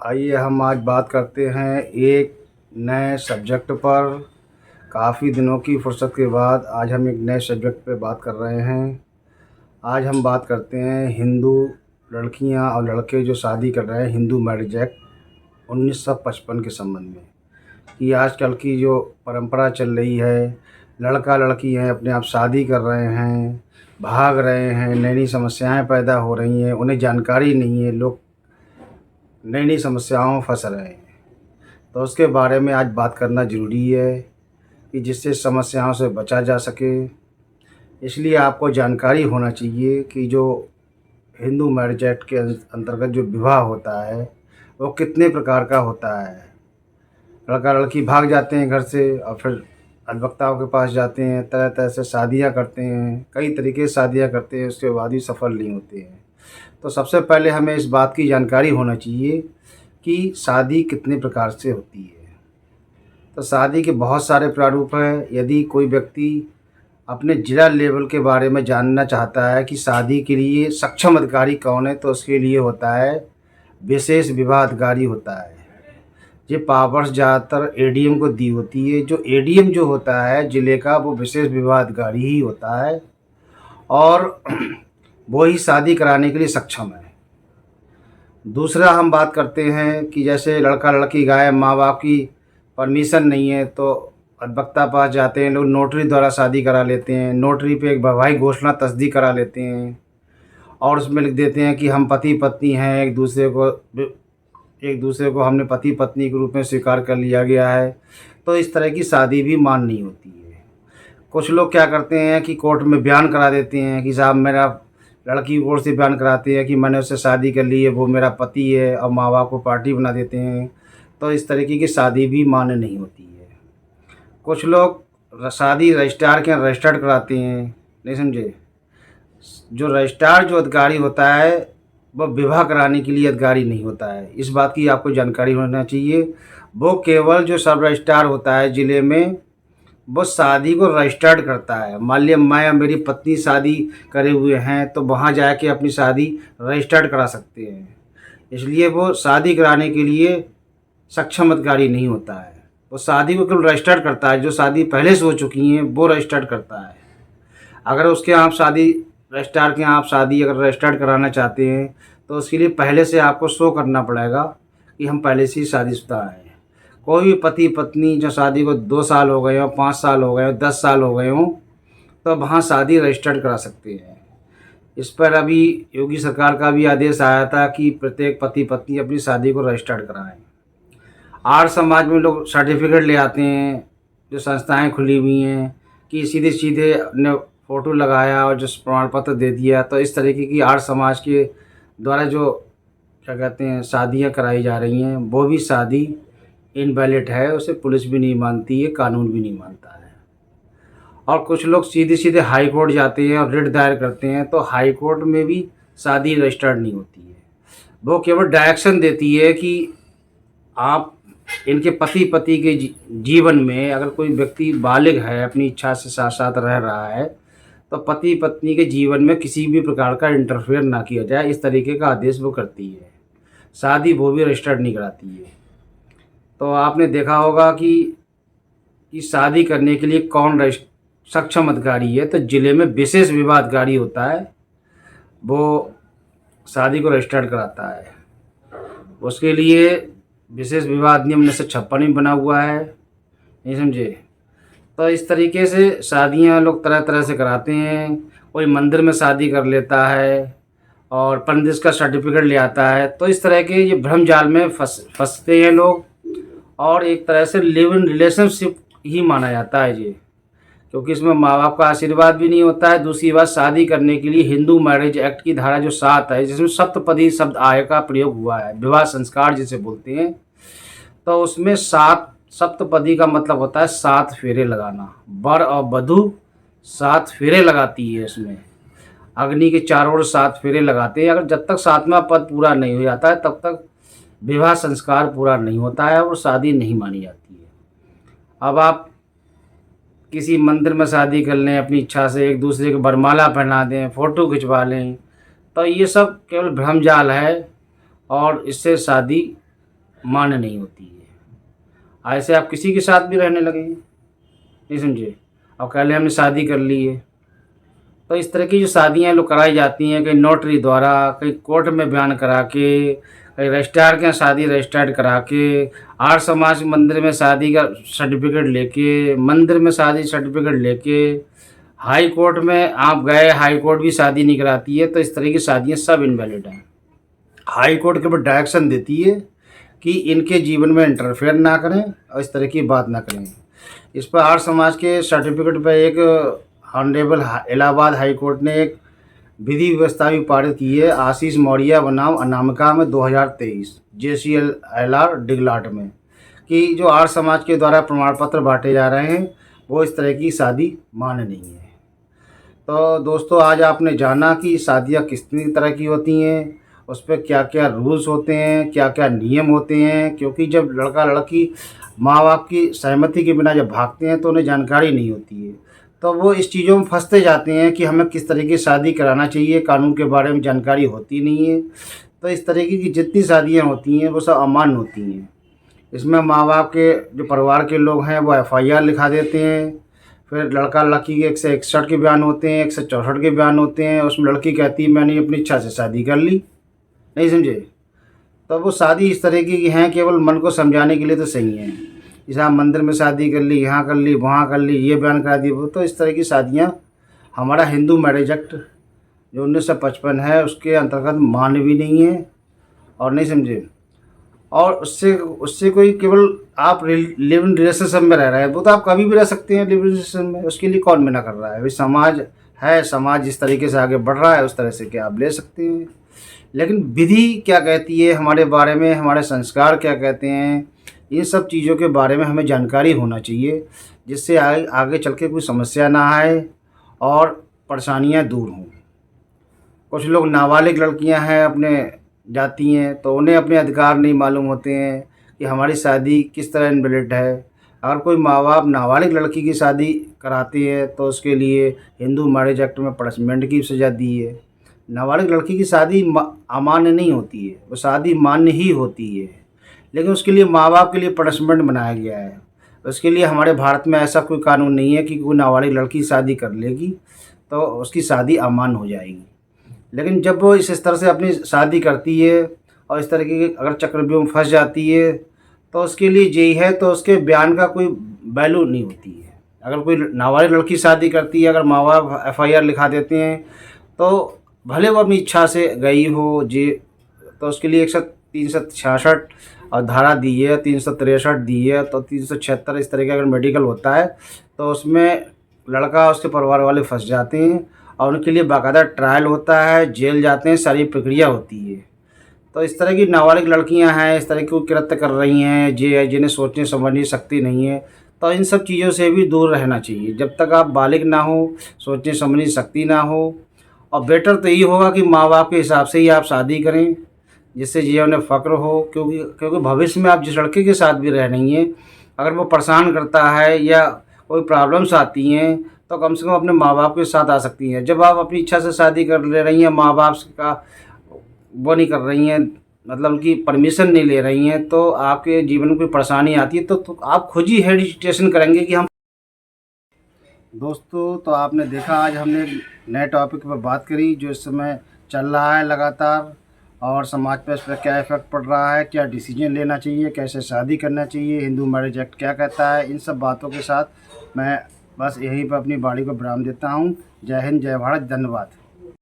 आइए हम आज बात करते हैं एक नए सब्जेक्ट पर। काफ़ी दिनों की फुर्सत के बाद आज हम एक नए सब्जेक्ट पे बात कर रहे हैं। आज हम बात करते हैं हिंदू लड़कियां और लड़के जो शादी कर रहे हैं, हिंदू मैरिज एक्ट 1955 के संबंध में। कि आजकल की जो परंपरा चल रही है, लड़का लड़की हैं अपने आप शादी कर रहे हैं, भाग रहे हैं, नई नई समस्याएं पैदा हो रही हैं, उन्हें जानकारी नहीं है, लोग नई नई समस्याओं में फंस रहे हैं। तो उसके बारे में आज बात करना ज़रूरी है कि जिससे समस्याओं से बचा जा सके। इसलिए आपको जानकारी होना चाहिए कि जो हिंदू मैरिज एक्ट के अंतर्गत जो विवाह होता है वो कितने प्रकार का होता है। लड़का लड़की भाग जाते हैं घर से और फिर अधिवक्ताओं के पास जाते हैं, तरह तरह से शादियां करते हैं, कई तरीके से शादियां करते हैं, उसके बाद भी सफल नहीं होते हैं। तो सबसे पहले हमें इस बात की जानकारी होना चाहिए कि शादी कितने प्रकार से होती है। तो शादी के बहुत सारे प्रारूप हैं। यदि कोई व्यक्ति अपने जिला लेवल के बारे में जानना चाहता है कि शादी के लिए सक्षम अधिकारी कौन है, तो उसके लिए होता है विशेष विवाह अधिकारी होता है। ये पावर्स ज़्यादातर एडीएम को दी होती है। जो एडीएम जो होता है ज़िले का, वो विशेष विवाह अधिकारी ही होता है और वो ही शादी कराने के लिए सक्षम है। दूसरा हम बात करते हैं कि जैसे लड़का लड़की गए, माँ बाप की परमिशन नहीं है तो अधिवक्ता पास जाते हैं, लोग नोटरी द्वारा शादी करा लेते हैं। नोटरी पे एक वैवाहिक घोषणा तस्दीक करा लेते हैं और उसमें लिख देते हैं कि हम पति पत्नी हैं, एक दूसरे को हमने पति पत्नी के रूप में स्वीकार कर लिया गया है। तो इस तरह की शादी भी मान्य नहीं होती है। कुछ लोग क्या करते हैं कि कोर्ट में बयान करा देते हैं कि साहब मेरा, लड़की की ओर से बयान कराते हैं कि मैंने उससे शादी कर ली है, वो मेरा पति है, और माँ बाप को पार्टी बना देते हैं। तो इस तरीके की शादी भी मान्य नहीं होती है। कुछ लोग शादी रजिस्ट्रार के यहाँ रजिस्टर्ड कराते हैं, नहीं समझे। जो रजिस्ट्रार जो अधिकारी होता है वह विवाह कराने के लिए अधिकारी नहीं होता है। इस बात की आपको जानकारी होना चाहिए। वो केवल जो सब रजिस्ट्रार होता है ज़िले में, वो शादी को रजिस्टर्ड करता है। मान लिया मैं या मेरी पत्नी शादी करे हुए हैं तो वहाँ जाके अपनी शादी रजिस्टर्ड करा सकते हैं। इसलिए वो शादी कराने के लिए सक्षम अधिकारी नहीं होता है। वो शादी को केवल रजिस्टर्ड करता है। जो शादी पहले से हो चुकी हैं वो रजिस्टर्ड करता है। अगर उसके यहाँ आप शादी, रजिस्ट्रार के यहाँ आप शादी अगर रजिस्टर्ड कराना चाहते हैं तो उसके लिए पहले से आपको शो करना पड़ेगा कि हम पहले से ही शादीशुदा हैं। कोई भी पति पत्नी जो शादी को 2 साल हो गए हों, 5 साल हो गए हों, 10 साल हो गए हों, तो वहाँ शादी रजिस्टर्ड करा सकते हैं। इस पर अभी योगी सरकार का भी आदेश आया था कि प्रत्येक पति पत्नी अपनी शादी को रजिस्टर्ड कराएं। आर्य समाज में लोग सर्टिफिकेट ले आते हैं, जो संस्थाएं खुली हुई हैं, कि सीधे सीधे अपने फ़ोटो लगाया और जो प्रमाण पत्र दे दिया। तो इस तरीके की आर्य समाज के द्वारा जो क्या कहते हैं शादियाँ कराई जा रही हैं, वो भी शादी इनवैलिड है। उसे पुलिस भी नहीं मानती है, कानून भी नहीं मानता है। और कुछ लोग सीधे सीधे हाई कोर्ट जाते हैं और रिट दायर करते हैं, तो हाई कोर्ट में भी शादी रजिस्टर्ड नहीं होती है। वो केवल डायरेक्शन देती है कि आप इनके पति पति के जीवन में अगर कोई व्यक्ति बालिग है, अपनी इच्छा से साथ साथ रह रहा है, तो पति पत्नी के जीवन में किसी भी प्रकार का इंटरफेयर ना किया जाए, इस तरीके का आदेश वो करती है। शादी वो भी रजिस्टर्ड नहीं कराती है। तो आपने देखा होगा कि शादी करने के लिए कौन सक्षम अधिकारी है। तो ज़िले में विशेष विवाह अधिकारी होता है, वो शादी को रजिस्टर्ड कराता है। उसके लिए विशेष विवाह अधिनियम 1956 में बना हुआ है, नहीं समझे। तो इस तरीके से शादियां लोग तरह तरह से कराते हैं। कोई मंदिर में शादी कर लेता है और पंडित का सर्टिफिकेट ले आता है। तो इस तरह के ये भ्रम जाल में फंसते हैं लोग, और एक तरह से लिव इन रिलेशनशिप ही माना जाता है ये, क्योंकि इसमें माँ बाप का आशीर्वाद भी नहीं होता है। दूसरी बात, शादी करने के लिए हिंदू मैरिज एक्ट की धारा जो 7 है, जिसमें सप्तपदी शब्द आय का प्रयोग हुआ है, विवाह संस्कार जिसे बोलते हैं, तो उसमें 7 सप्तपदी का मतलब होता है 7 फेरे लगाना। वर और वधू 7 फेरे लगाती है। इसमें अग्नि के चारों ओर 7 फेरे लगाते हैं। अगर जब तक 7वां पद पूरा नहीं हो जाता है तब तक विवाह संस्कार पूरा नहीं होता है और शादी नहीं मानी जाती है। अब आप किसी मंदिर में शादी कर लें अपनी इच्छा से, एक दूसरे को वरमाला पहना दें, फ़ोटो खिंचवा लें, तो ये सब केवल भ्रमजाल है और इससे शादी मान्य नहीं होती है। ऐसे आप किसी के साथ भी रहने लगे, नहीं समझे, अब कह लें हमने शादी कर ली है, तो इस तरह की जो शादियाँ लोग कराई जाती हैं, कहीं नोटरी द्वारा, कहीं कोर्ट में बयान करा के, कहीं रजिस्ट्रार के यहाँ शादी रजिस्टर्ड करा के, आर्य समाज मंदिर में शादी का सर्टिफिकेट लेके, मंदिर में शादी सर्टिफिकेट लेके, हाई कोर्ट में आप गए, हाई कोर्ट भी शादी नहीं कराती है। तो इस तरह की शादियाँ सब इनवैलिड हैं। हाई कोर्ट के ऊपर डायरेक्शन देती है कि इनके जीवन में इंटरफेयर ना करें और इस तरह की बात ना करें। इस पर आर्य समाज के सर्टिफिकेट पर एक ऑनरेबल इलाहाबाद हाई कोर्ट ने एक विधि व्यवस्था भी पारित की है, आशीष मौर्य बनाम अनामिका में 2023 JCLR डिगलाट में, कि जो आर्य समाज के द्वारा प्रमाण पत्र बांटे जा रहे हैं वो इस तरह की शादी मान्य नहीं है। तो दोस्तों, आज आपने जाना कि शादियाँ कितनी तरह की होती हैं, उस पर क्या क्या रूल्स होते हैं, क्या क्या नियम होते हैं। क्योंकि जब लड़का लड़की माँ बाप की सहमति के बिना जब भागते हैं तो उन्हें जानकारी नहीं होती है, तो वो इस चीज़ों में फंसते जाते हैं कि हमें किस तरीके की शादी कराना चाहिए, कानून के बारे में जानकारी होती नहीं है। तो इस तरीके की जितनी शादियाँ होती हैं वो सब अमान्य होती हैं। इसमें माँ बाप के जो परिवार के लोग हैं वो FIR लिखा देते हैं, फिर लड़का लड़की के 161 के बयान होते हैं, 164 के बयान होते हैं। उसमें लड़की कहती है मैंने अपनी इच्छा से शादी कर ली, नहीं समझे। तो वो शादी इस तरीके की हैं, केवल मन को समझाने के लिए तो सही हैं। जैसे आप मंदिर में शादी कर ली, यहाँ कर ली, वहाँ कर ली, ये बयान करा दी, वो तो इस तरह की शादियाँ हमारा हिंदू मैरिज एक्ट जो 1955 है उसके अंतर्गत मान्य भी नहीं है, और नहीं समझे। और उससे उससे कोई केवल आप लिव इन रिलेशनशिप में रह रहे हैं, वो तो आप कभी भी रह सकते हैं लिव इन रिलेशनशिप में, उसके लिए कौन मना कर रहा है। भाई समाज है, समाज जिस तरीके से आगे बढ़ रहा है उस तरह से क्या आप ले सकते हैं। लेकिन विधि क्या कहती है हमारे बारे में, हमारे संस्कार क्या कहते हैं, इन सब चीज़ों के बारे में हमें जानकारी होना चाहिए, जिससे आगे चल के कोई समस्या ना आए और परेशानियां दूर हों। कुछ लोग नाबालिग लड़कियां हैं अपने जाती हैं तो उन्हें अपने अधिकार नहीं मालूम होते हैं कि हमारी शादी किस तरह इनवैलिड है। अगर कोई माँ बाप नाबालिग लड़की की शादी कराती है तो उसके लिए हिंदू मैरिज एक्ट में पनिशमेंट की सज़ा दी है। नाबालिग लड़की की शादी अमान्य नहीं होती है, वो शादी मान्य ही होती है, लेकिन उसके लिए माँ बाप के लिए पनिशमेंट बनाया गया है। उसके लिए हमारे भारत में ऐसा कोई कानून नहीं है कि कोई नाबालिग लड़की शादी कर लेगी तो उसकी शादी अमान्य हो जाएगी। लेकिन जब वो इस तरह से अपनी शादी करती है और इस तरीके के अगर चक्रव्यूह में फंस जाती है तो उसके लिए यही है, तो उसके बयान का कोई वैल्यू नहीं होती है। अगर कोई नाबालिग लड़की शादी करती है, अगर माँ बाप FIR लिखा देते हैं तो भले वो अपनी इच्छा से गई हो जी, तो उसके लिए 366 और धारा दी है, 363 दी है, तो 376 इस तरह का अगर मेडिकल होता है तो उसमें लड़का उसके परिवार वाले फंस जाते हैं और उनके लिए बाकायदा ट्रायल होता है, जेल जाते हैं, सारी प्रक्रिया होती है। तो इस तरह की नाबालिग लड़कियां हैं, इस तरह की कृत्य कर रही हैं जिन्हें सोचने समझने शक्ति नहीं है, तो इन सब चीज़ों से भी दूर रहना चाहिए। जब तक आप बालिग ना हो, सोचने समझने शक्ति ना हो, और बेटर तो यही होगा कि माँ बाप के हिसाब से ही आप शादी करें, जिससे जीवन में फ़क्र हो। क्योंकि भविष्य में आप जिस लड़के के साथ भी रह रही हैं, अगर वो परेशान करता है या कोई प्रॉब्लम्स आती हैं तो कम से कम अपने माँ बाप के साथ आ सकती हैं। जब आप अपनी इच्छा से शादी कर ले रही हैं, माँ बाप का वो नहीं कर रही हैं, मतलब उनकी परमिशन नहीं ले रही हैं, तो आपके जीवन में कोई परेशानी आती है तो आप खुद ही हेजिटेशन करेंगे कि हम। दोस्तों, तो आपने देखा आज हमने एक नए टॉपिक पर बात करी जो इस समय चल रहा है लगातार, और समाज पर इस पर क्या इफ़ेक्ट पड़ रहा है, क्या डिसीजन लेना चाहिए, कैसे शादी करना चाहिए, हिंदू मैरिज एक्ट क्या कहता है। इन सब बातों के साथ मैं बस यहीं पर अपनी बाड़ी को विराम देता हूँ। जय हिंद, जय भारत, धन्यवाद।